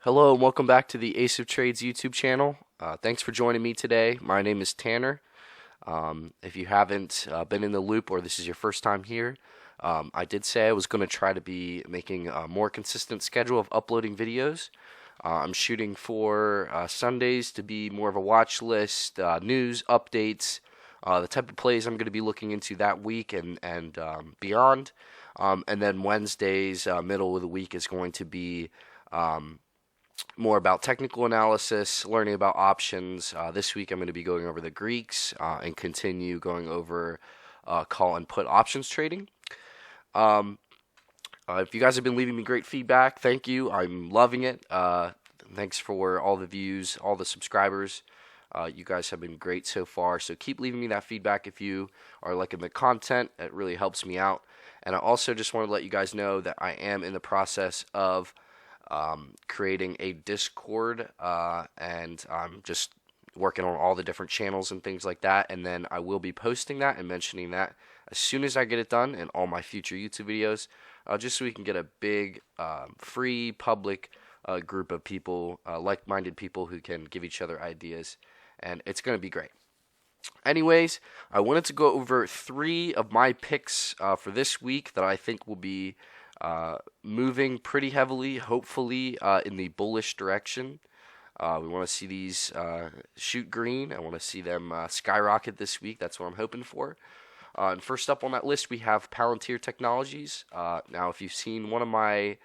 Hello and welcome back to the Ace of Trades YouTube channel. Thanks for joining me today. My name is Tanner. If you haven't been in the loop or this is your first time here, I did say I was going to try to be making a more consistent schedule of uploading videos. I'm shooting for Sundays to be more of a watch list, news, updates, the type of plays I'm going to be looking into that week and beyond. And then Wednesdays, middle of the week, is going to be more about technical analysis, learning about options. This week I'm going to be going over the Greeks and continue going over call and put options trading. If you guys have been leaving me great feedback, thank you. I'm loving it. Thanks for all the views, all the subscribers. You guys have been great so far. So keep leaving me that feedback if you are liking the content. It really helps me out. And I also just want to let you guys know that I am in the process of creating a Discord, and I'm just working on all the different channels and things like that, and then I will be posting that and mentioning that as soon as I get it done in all my future YouTube videos, just so we can get a big, free, public group of people, like-minded people who can give each other ideas, and it's going to be great. Anyways, I wanted to go over 3 of my picks for this week that I think will be moving pretty heavily, hopefully, in the bullish direction. We want to see these shoot green. I want to see them skyrocket this week. That's what I'm hoping for. And first up on that list, we have Palantir Technologies. Now, if you've seen one of my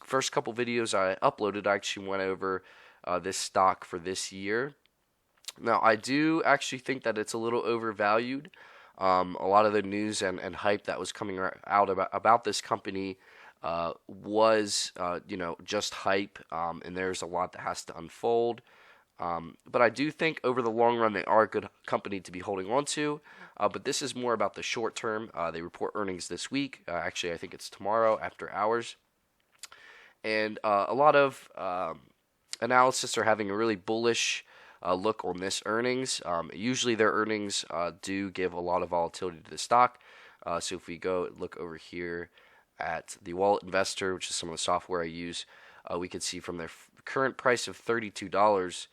first couple videos I uploaded, I actually went over this stock for this year. Now, I do actually think that it's a little overvalued. A lot of the news and hype that was coming out about this company was, just hype, and there's a lot that has to unfold. But I do think over the long run, they are a good company to be holding on to. But this is more about the short term. They report earnings this week. Actually, I think it's tomorrow after hours. And a lot of analysts are having a really bullish look on this earnings. Usually their earnings do give a lot of volatility to the stock. So if we go look over here at the Wallet Investor, which is some of the software I use, we can see from their current price of $32,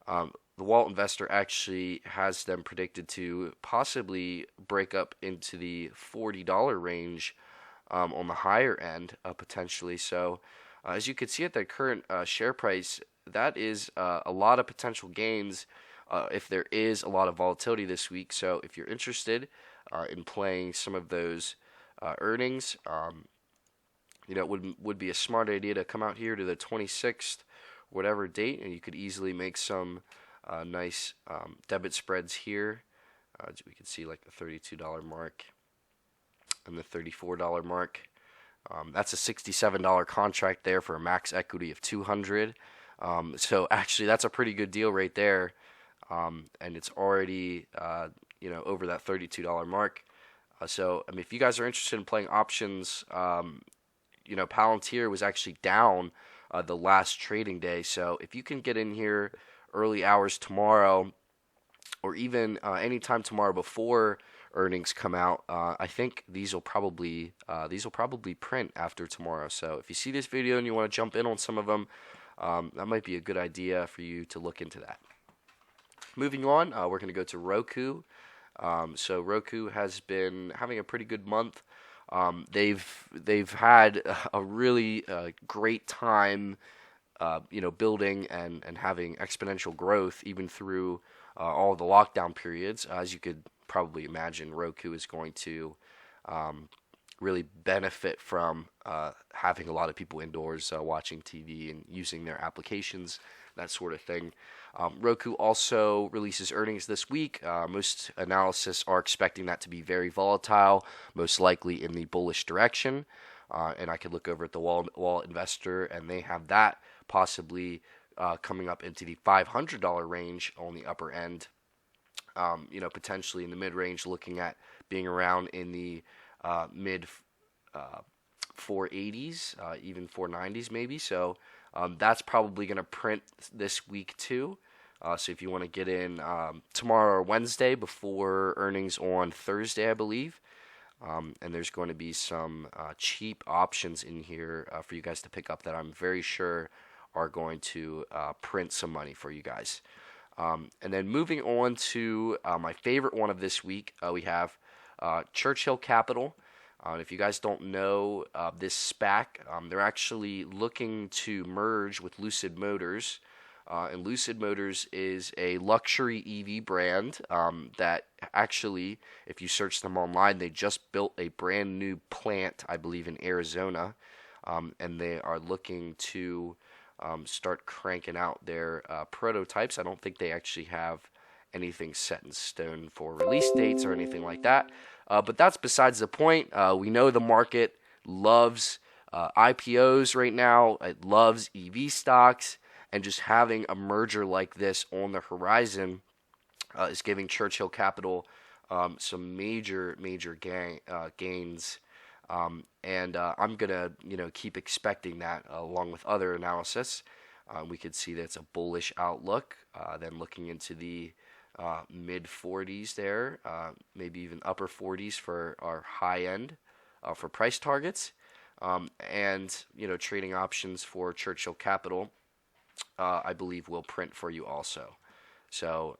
the Wallet Investor actually has them predicted to possibly break up into the $40 range on the higher end potentially. So as you can see at the current share price, that is a lot of potential gains if there is a lot of volatility this week. So if you're interested in playing some of those earnings, it would be a smart idea to come out here to the 26th, whatever date, and you could easily make some nice debit spreads here. We can see like the $32 mark and the $34 mark. That's a $67 contract there for a max equity of $200. So actually, that's a pretty good deal right there, and it's already over that $32 mark. So I mean, if you guys are interested in playing options, Palantir was actually down the last trading day. So if you can get in here early hours tomorrow, or even anytime tomorrow before earnings come out, I think these will probably print after tomorrow. So if you see this video and you want to jump in on some of them, that might be a good idea for you to look into that. Moving on, we're going to go to Roku. So Roku has been having a pretty good month. They've had a really great time, building and having exponential growth even through all the lockdown periods. As you could probably imagine, Roku is going to really benefit from having a lot of people indoors watching TV and using their applications, that sort of thing. Roku also releases earnings this week. Most analysts are expecting that to be very volatile, most likely in the bullish direction. And I could look over at the Wallet Investor, and they have that possibly coming up into the $500 range on the upper end. Potentially in the mid-range, looking at being around in the mid 480s, even 490s maybe. So that's probably going to print this week too. So if you want to get in tomorrow or Wednesday before earnings on Thursday, I believe, and there's going to be some cheap options in here for you guys to pick up that I'm very sure are going to print some money for you guys. And then moving on to my favorite one of this week, we have Churchill Capital. If you guys don't know this SPAC, they're actually looking to merge with Lucid Motors. And Lucid Motors is a luxury EV brand that actually, if you search them online, they just built a brand new plant, I believe, in Arizona. And they are looking to start cranking out their prototypes. I don't think they actually have anything set in stone for release dates or anything like that. But that's besides the point. We know the market loves IPOs right now. It loves EV stocks. And just having a merger like this on the horizon is giving Churchill Capital some major gains. And I'm going to keep expecting that along with other analysis. We could see that it's a bullish outlook. Then looking into the mid 40s there, maybe even upper 40s for our high end for price targets. And trading options for Churchill Capital, I believe will print for you also. So,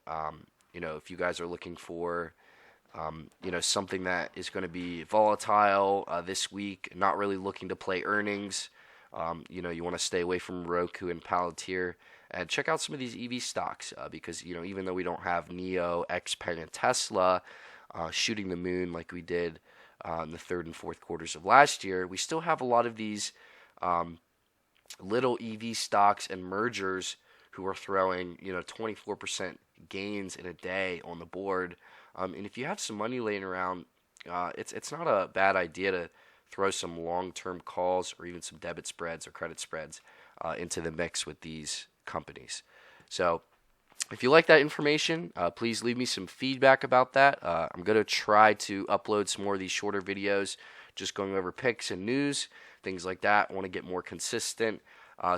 if you guys are looking for, something that is going to be volatile this week, not really looking to play earnings, you want to stay away from Roku and Palantir and check out some of these EV stocks because, even though we don't have NIO, XPeng, and Tesla shooting the moon like we did in the third and fourth quarters of last year, we still have a lot of these little EV stocks and mergers who are throwing 24% gains in a day on the board. And if you have some money laying around, it's not a bad idea to throw some long-term calls or even some debit spreads or credit spreads into the mix with these companies. So if you like that information, please leave me some feedback about that. I'm going to try to upload some more of these shorter videos, just going over picks and news, things like that. I want to get more consistent.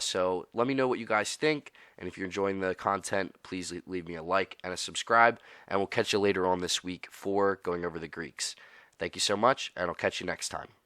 So let me know what you guys think. And if you're enjoying the content, please leave me a like and a subscribe. And we'll catch you later on this week for going over the Greeks. Thank you so much, and I'll catch you next time.